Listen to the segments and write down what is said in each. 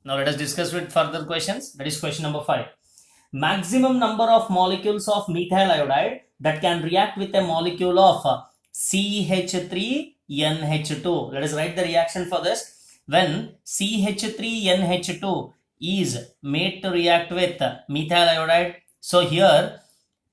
Now let us discuss with further questions. That is question number 5. Maximum number of molecules of methyl iodide that can react with a molecule of CH3NH2. Let us write the reaction for this. When CH3NH2 is made to react with methyl iodide, so here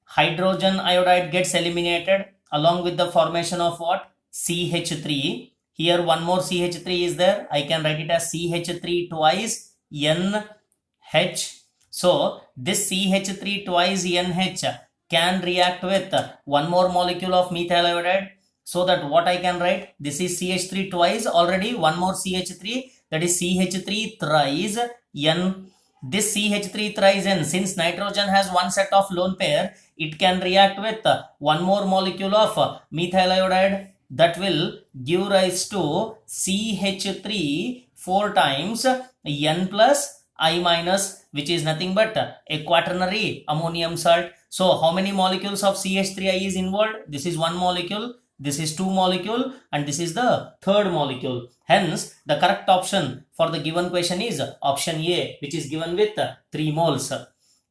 hydrogen iodide gets eliminated along with the formation of what? CH3. Here one more CH3 is there. I can write it as CH3 twice NH. So this CH3 twice NH can react with one more molecule of methyl iodide. So that what I can write? This is CH3 twice, already one more CH3, that is CH3 thrice N. This CH3 thrice N, since nitrogen has one set of lone pair, it can react with one more molecule of methyl iodide. That will give rise to CH3 4 times N plus I minus, which is nothing but a quaternary ammonium salt. So how many molecules of CH3I is involved? This is one molecule, this is two molecule, and this is the third molecule. Hence, the correct option for the given question is option A, which is given with 3 moles.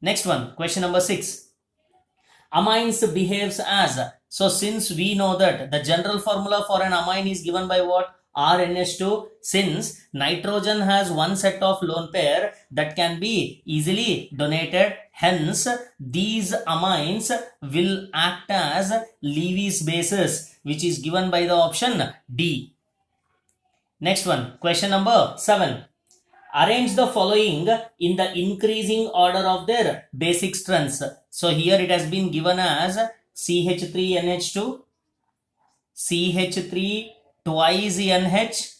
Next one, question number 6. Amines behaves as. So since we know that the general formula for an amine is given by what? RNH2. Since nitrogen has one set of lone pair that can be easily donated, hence these amines will act as Levy's bases, which is given by the option D. Next one, question number 7. Arrange the following in the increasing order of their basic strengths. So here it has been given as CH3NH2, CH3 twice NH,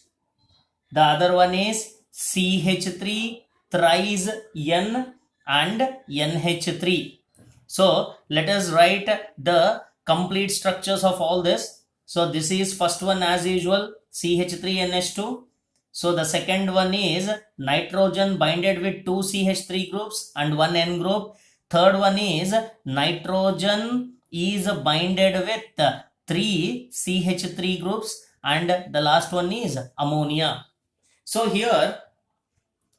the other one is CH3 thrice N and NH3. So let us write the complete structures of all this. So this is first one as usual, CH3NH2. So the second one is nitrogen binded with 2 CH3 groups and 1 N group. Third one is nitrogen is binded with 3 CH3 groups, and the last one is ammonia. So here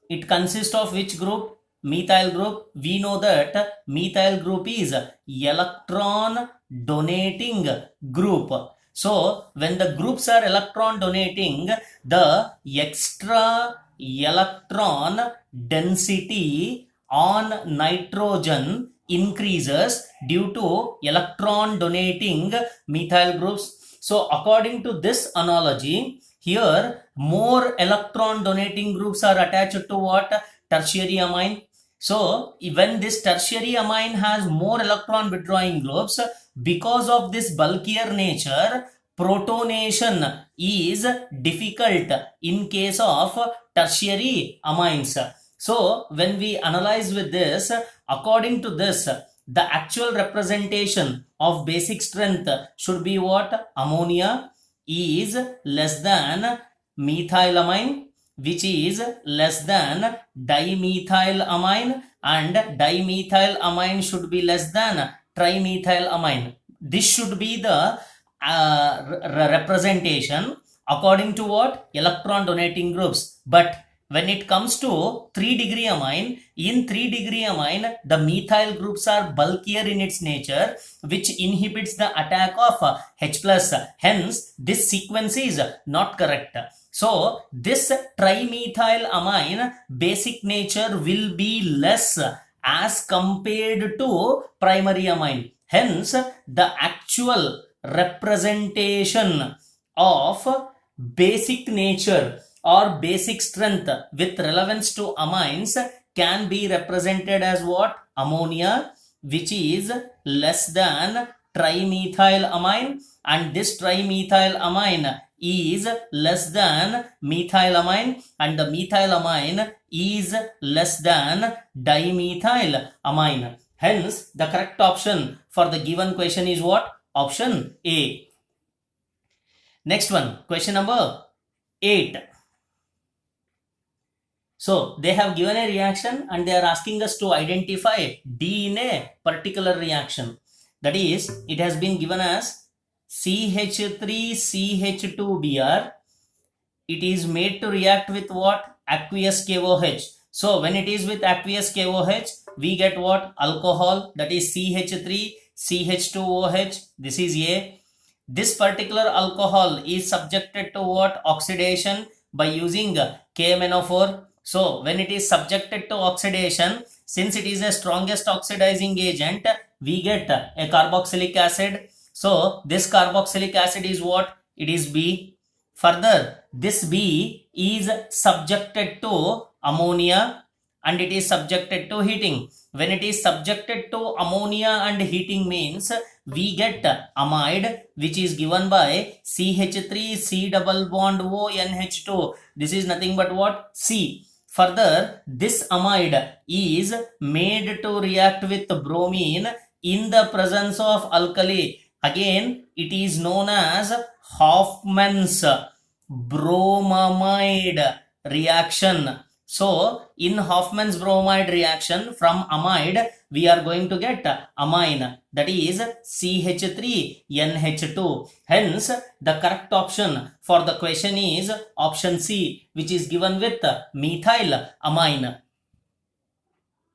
it consists of which group? Methyl group. We know that methyl group is electron donating group. So when the groups are electron donating, the extra electron density on nitrogen increases due to electron donating methyl groups. So according to this analogy, here more electron donating groups are attached to what? Tertiary amine. So when this tertiary amine has more electron withdrawing groups, because of this bulkier nature, protonation is difficult in case of tertiary amines. So when we analyze with this, according to this, the actual representation of basic strength should be what? Ammonia is less than methylamine, which is less than dimethylamine, and dimethylamine should be less than trimethylamine. This should be the representation according to what? Electron donating groups. But when it comes to 3-degree amine, in 3-degree amine, the methyl groups are bulkier in its nature, which inhibits the attack of H+. Hence, this sequence is not correct. So, this trimethylamine basic nature will be less as compared to primary amine. Hence, the actual representation of basic nature or basic strength with relevance to amines can be represented as what? Ammonia, which is less than trimethylamine, and this trimethylamine is less than methylamine, and the methylamine is less than dimethylamine. Hence, the correct option for the given question is what? Option A. Next one, question number 8. So they have given a reaction and they are asking us to identify D in a particular reaction. That is, it has been given as CH3CH2Br. It is made to react with what? aqueous KOH. So when it is with aqueous KOH, we get what? Alcohol, that is CH3, CH2OH. This is A. This particular alcohol is subjected to what? Oxidation by using KMnO4. So when it is subjected to oxidation, since it is the strongest oxidizing agent, we get a carboxylic acid. So this carboxylic acid is what? It is B. Further, this B is subjected to ammonia and it is subjected to heating. When it is subjected to ammonia and heating means we get amide, which is given by CH3 double bond O NH2. This is nothing but what? C. Further, this amide is made to react with bromine in the presence of alkali. Again, it is known as Hofmann's bromamide reaction. So, in Hofmann's bromide reaction, from amide, we are going to get amine, that is CH3NH2. Hence, the correct option for the question is option C, which is given with methyl amine.